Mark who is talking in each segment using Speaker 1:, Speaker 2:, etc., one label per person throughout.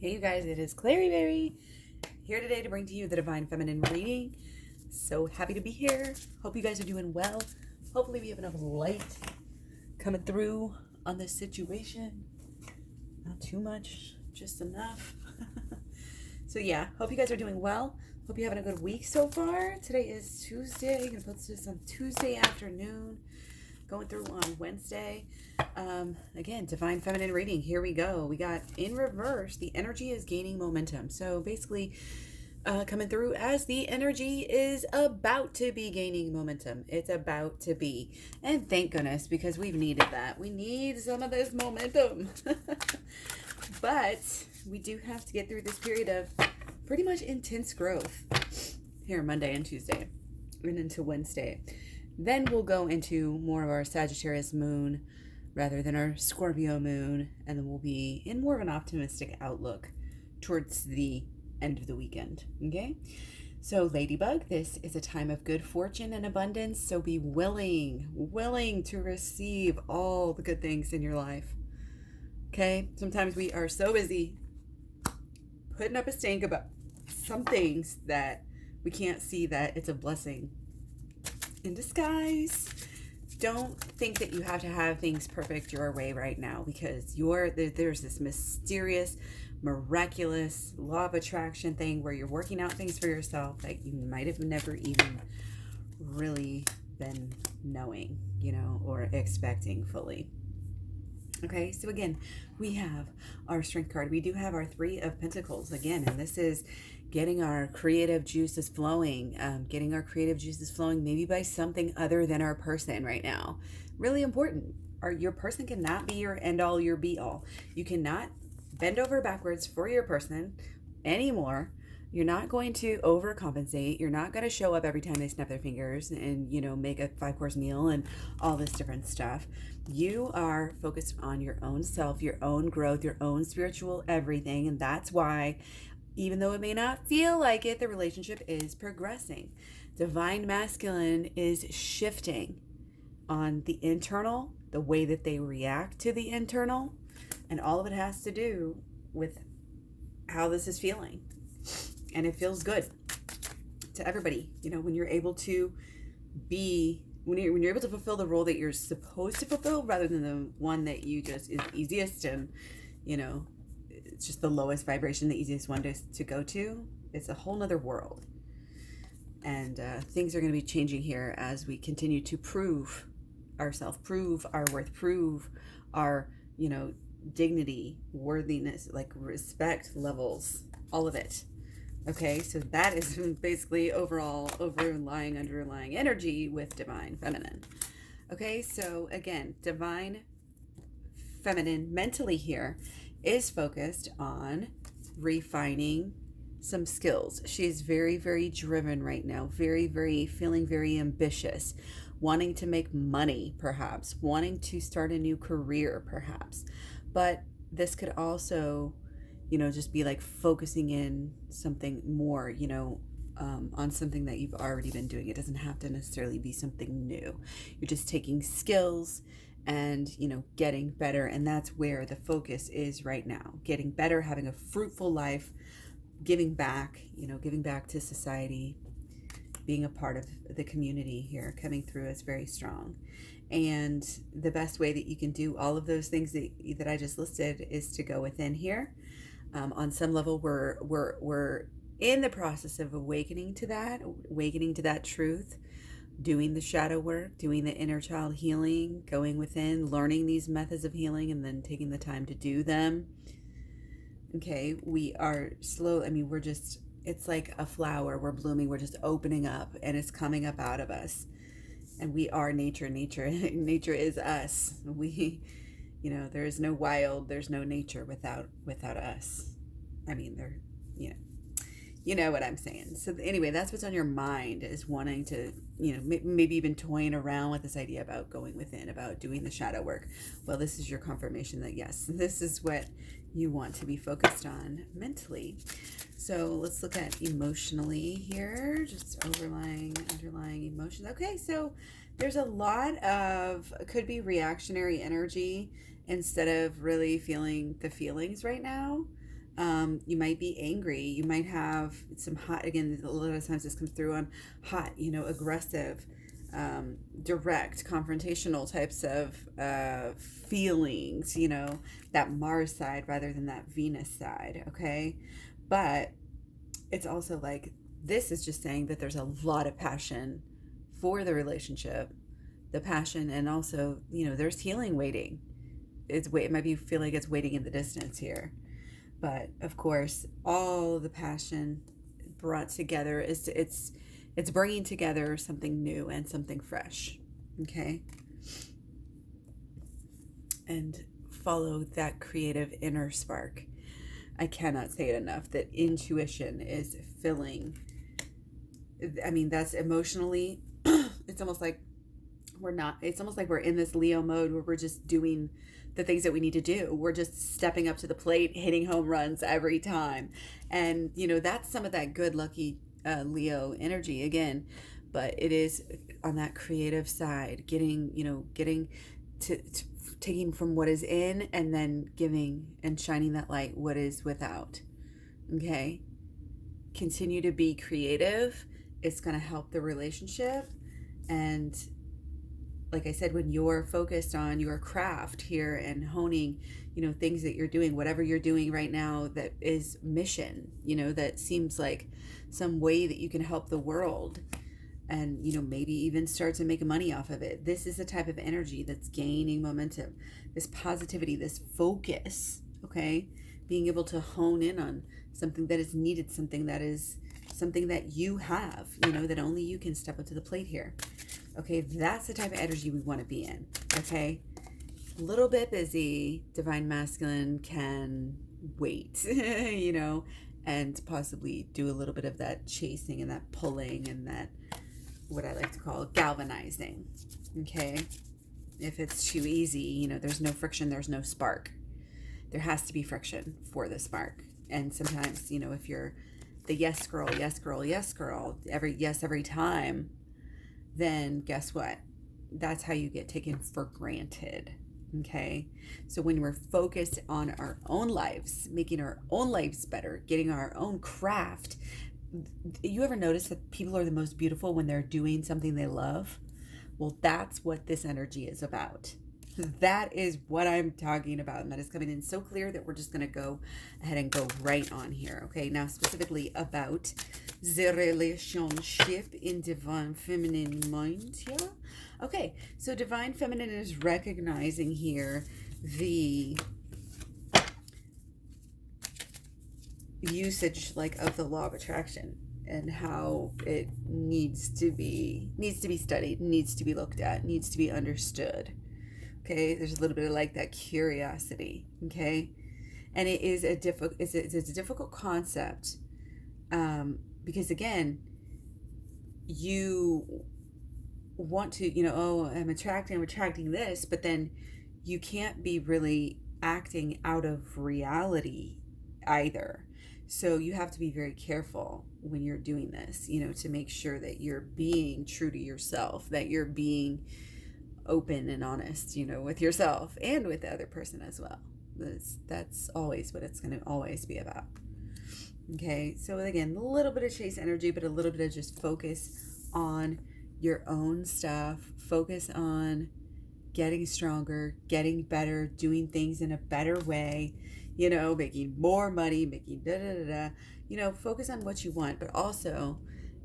Speaker 1: Hey you guys, it is Klaireeberry here today to bring to you the Divine Feminine reading. So happy to be here. Hope you guys are doing well. Hopefully we have enough light coming through on this situation. Not too much, just enough. So yeah, hope you guys are doing well. Hope you're having a good week so far. Today is Tuesday. I'm going to post this on Tuesday afternoon. Going through on Wednesday. Again, Divine Feminine reading. Here we go. We got in reverse. The energy is gaining momentum. So basically, coming through as the energy is about to be gaining momentum. It's about to be. And thank goodness, because we've needed that. We need some of this momentum. But we do have to get through this period of pretty much intense growth here Monday and Tuesday and into Wednesday. Then we'll go into more of our Sagittarius moon rather than our Scorpio moon, and then we'll be in more of an optimistic outlook towards the end of the weekend. Okay? So Ladybug, this is a time of good fortune and abundance, so be willing to receive all the good things in your life. Okay? Sometimes we are so busy putting up a stink about some things that we can't see that it's a blessing in disguise. Don't think that you have to have things perfect your way right now, because there's this mysterious, miraculous law of attraction thing where you're working out things for yourself that you might have never even really been knowing, or expecting fully. Okay, so again, we have our Strength card. We do have our Three of Pentacles again, and this is getting our creative juices flowing, maybe by something other than our person right now. Really important. Your person cannot be your end all, your be all. You cannot bend over backwards for your person anymore. You're not going to overcompensate. You're not going to show up every time they snap their fingers and, make a 5-course meal and all this different stuff. You are focused on your own self, your own growth, your own spiritual everything. And that's why, even though it may not feel like it, the relationship is progressing. Divine Masculine is shifting on the internal, the way that they react to the internal. And all of it has to do with how this is feeling. And it feels good to everybody, when you're able to when you're able to fulfill the role that you're supposed to fulfill, rather than the one that you just is easiest and, it's just the lowest vibration, the easiest one to go to. It's a whole nother world. And things are going to be changing here as we continue to prove ourselves, prove our worth, prove our, dignity, worthiness, like respect levels, all of it. Okay, so that is basically underlying energy with Divine Feminine. Okay, so again, Divine Feminine mentally here is focused on refining some skills. She's very, very driven right now, feeling very ambitious, wanting to make money, perhaps, wanting to start a new career, perhaps. But this could also just be like focusing in something more, on something that you've already been doing. It doesn't have to necessarily be something new. You're just taking skills and, getting better. And that's where the focus is right now. Getting better, having a fruitful life, giving back to society, being a part of the community here, coming through is very strong. And the best way that you can do all of those things that I just listed is to go within here. On some level, we're in the process of awakening to that truth, doing the shadow work, doing the inner child healing, going within, learning these methods of healing, and then taking the time to do them. Okay, we are slow. It's like a flower. We're blooming. We're just opening up, and it's coming up out of us. And we are nature. Nature is us. There is no wild, there's no nature without us. You know what I'm saying. So anyway, that's what's on your mind, is wanting to, maybe even toying around with this idea about going within, about doing the shadow work. Well, this is your confirmation that yes, this is what you want to be focused on mentally. So let's look at emotionally here, just underlying emotions. Okay, so there's a lot of, could be reactionary energy instead of really feeling the feelings right now. You might be angry. You might have some hot, again, a lot of times this comes through on hot, aggressive, direct, confrontational types of feelings, that Mars side rather than that Venus side, okay? But it's also like, this is just saying that there's a lot of passion for the relationship, the passion, and also, there's healing waiting. It might be feel like it's waiting in the distance here. But of course, all the passion brought together it's bringing together something new and something fresh, okay? And follow that creative inner spark. I cannot say it enough that intuition is filling. I mean, that's emotionally, it's almost like we're in this Leo mode where we're just doing the things that we need to do. We're just stepping up to the plate, hitting home runs every time. And, that's some of that good, lucky Leo energy again. But it is on that creative side, getting to taking from what is in and then giving and shining that light what is without. Okay? Continue to be creative. It's going to help the relationship. And like I said, when you're focused on your craft here and honing, things that you're doing, whatever you're doing right now that is mission, that seems like some way that you can help the world and, maybe even start to make money off of it. This is the type of energy that's gaining momentum, this positivity, this focus, okay? Being able to hone in on something that is needed, something that you have, that only you can step up to the plate here. Okay, that's the type of energy we want to be in, okay? A little bit busy, divine masculine can wait, and possibly do a little bit of that chasing and that pulling and that, what I like to call galvanizing, okay? If it's too easy, there's no friction, there's no spark. There has to be friction for the spark. And sometimes, if you're the yes girl, every time, then guess what? That's how you get taken for granted, okay? So when we're focused on our own lives, making our own lives better, getting our own craft, you ever notice that people are the most beautiful when they're doing something they love? Well, that's what this energy is about. That is what I'm talking about, and that is coming in so clear that we're just going to go ahead and go right on here, okay? Now, specifically about the relationship in Divine Feminine mind, yeah? Okay, so Divine Feminine is recognizing here the usage, like, of the law of attraction and how it needs to be studied, needs to be looked at, needs to be understood. Okay, there's a little bit of like that curiosity, okay? And it is it's a difficult concept because again, you want to, I'm attracting this, but then you can't be really acting out of reality either. So you have to be very careful when you're doing this, to make sure that you're being true to yourself, that you're being open and honest, with yourself and with the other person as well. That's always what it's going to always be about. Okay, so again, a little bit of chase energy, but a little bit of just focus on your own stuff. Focus on getting stronger, getting better, doing things in a better way, making more money, making focus on what you want, but also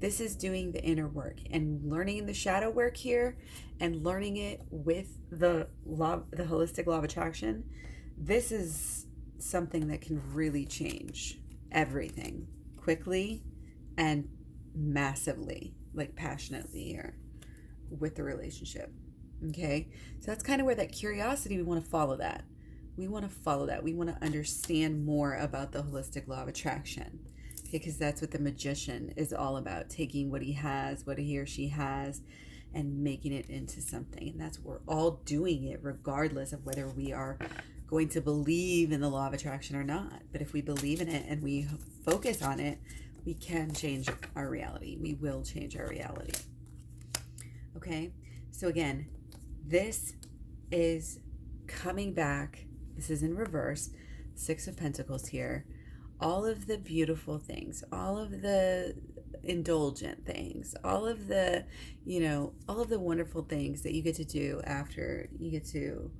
Speaker 1: this is doing the inner work and learning the shadow work here and learning it with the holistic law of attraction. This is something that can really change everything quickly and massively, like passionately here with the relationship. Okay. So that's kind of where that curiosity, we want to follow that. We want to understand more about the holistic law of attraction. Because that's what the magician is all about, taking what he has, what he or she has, and making it into something. And that's what we're all doing it regardless of whether we are going to believe in the law of attraction or not. But if we believe in it and we focus on it, we can change our reality. We will change our reality. Okay? So again, this is coming back. This is in reverse. 6 of Pentacles here. all of the beautiful things, all of the indulgent things, all of the, all of the wonderful things that you get to do after you get to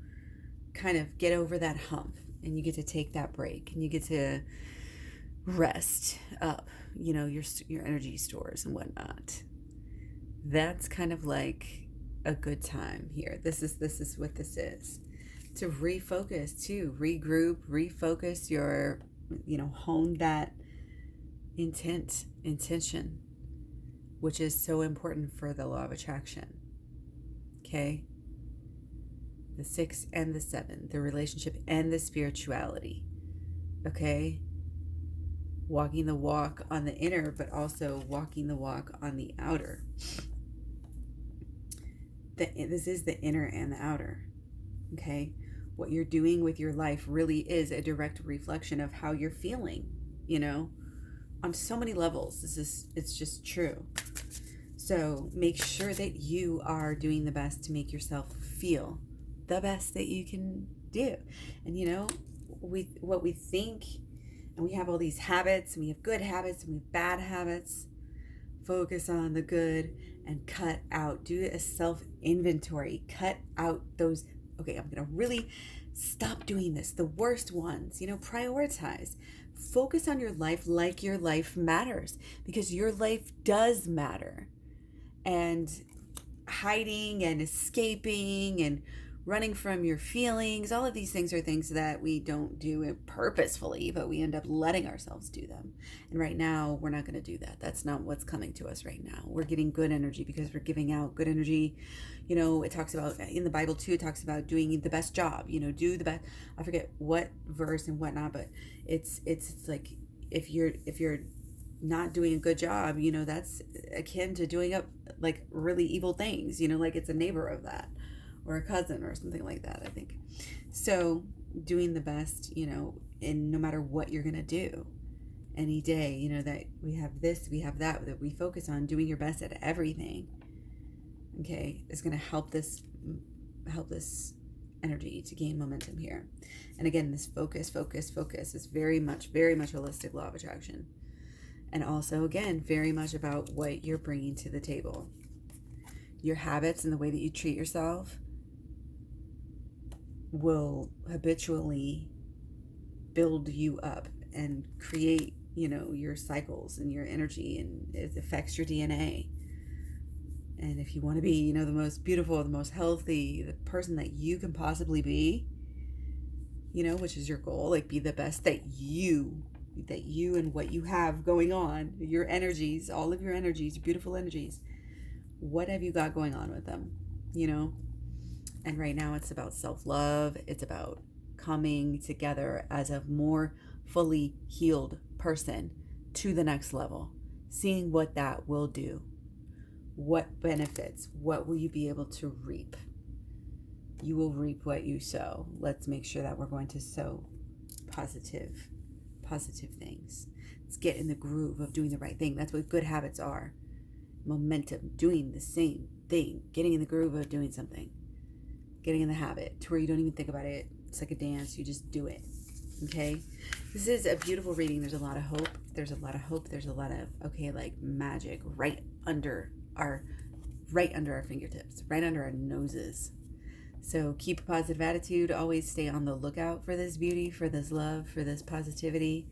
Speaker 1: kind of get over that hump, and you get to take that break, and you get to rest up, your energy stores and whatnot. That's kind of like a good time here. This is what this is. To refocus, to regroup, refocus your, hone that intention, which is so important for the law of attraction. Okay? The 6 and the 7, the relationship and the spirituality. Okay? Walking the walk on the inner, but also walking the walk on the outer. This is the inner and the outer. Okay? What you're doing with your life really is a direct reflection of how you're feeling, on so many levels. It's just true. So make sure that you are doing the best to make yourself feel the best that you can do. And what we think, and we have all these habits, and we have good habits and we have bad habits. Focus on the good and cut out, do a self-inventory, cut out those, okay, I'm going to really stop doing this, the worst ones, prioritize. Focus on your life like your life matters, because your life does matter. And hiding and escaping and running from your feelings, all of these things are things that we don't do purposefully, but we end up letting ourselves do them. And right now, we're not going to do that. That's not what's coming to us right now. We're getting good energy because we're giving out good energy. It talks about, in the Bible too, it talks about doing the best job, do the best. I forget what verse and whatnot, but it's like, if you're not doing a good job, that's akin to doing up like really evil things, like it's a neighbor of that, or a cousin or something like that, I think. So doing the best, in no matter what you're going to do any day, that we have this, we have that we focus on. Doing your best at everything, okay, is going to help this energy to gain momentum here. And again, this focus is very much holistic law of attraction. And also, again, very much about what you're bringing to the table. Your habits and the way that you treat yourself will habitually build you up and create, your cycles and your energy, and it affects your DNA. And if you want to be, the most beautiful, the most healthy, the person that you can possibly be, which is your goal, like be the best that you and what you have going on, your energies, all of your energies, beautiful energies, what have you got going on with them, And right now it's about self-love. It's about coming together as a more fully healed person to the next level, seeing what that will do, what benefits, what will you be able to reap. You will reap what you sow. Let's make sure that we're going to sow positive things. Let's get in the groove of doing the right thing. That's what good habits are. Momentum, doing the same thing, getting in the groove of doing something, getting in the habit to where you don't even think about it. It's like a dance. You just do it. Okay. This is a beautiful reading. There's a lot of hope. There's a lot of, like magic right under our fingertips, right under our noses. So keep a positive attitude. Always stay on the lookout for this beauty, for this love, for this positivity,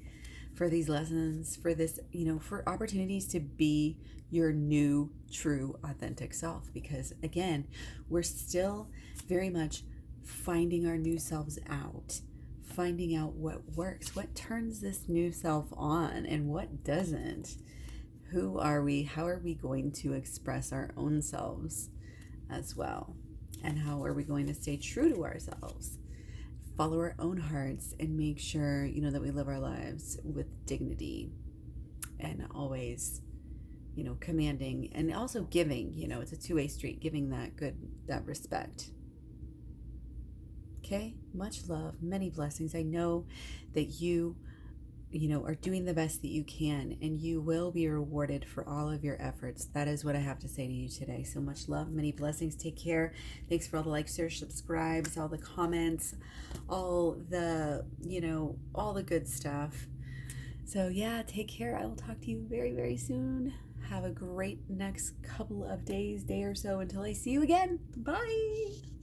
Speaker 1: for these lessons, for this, for opportunities to be your new, true, authentic self. Because again, we're still very much finding our new selves out, finding out what works, what turns this new self on and what doesn't. Who are we? How are we going to express our own selves as well? And how are we going to stay true to ourselves? Follow our own hearts and make sure, that we live our lives with dignity and always, commanding and also giving, it's a two-way street, giving that respect. Okay? Much love, many blessings. I know that you are doing the best that you can, and you will be rewarded for all of your efforts. That is what I have to say to you today. So much love, many blessings. Take care. Thanks for all the likes, shares, subscribes, all the comments, all the, all the good stuff. So yeah, take care. I will talk to you very, very soon. Have a great next couple of days, day or so until I see you again. Bye.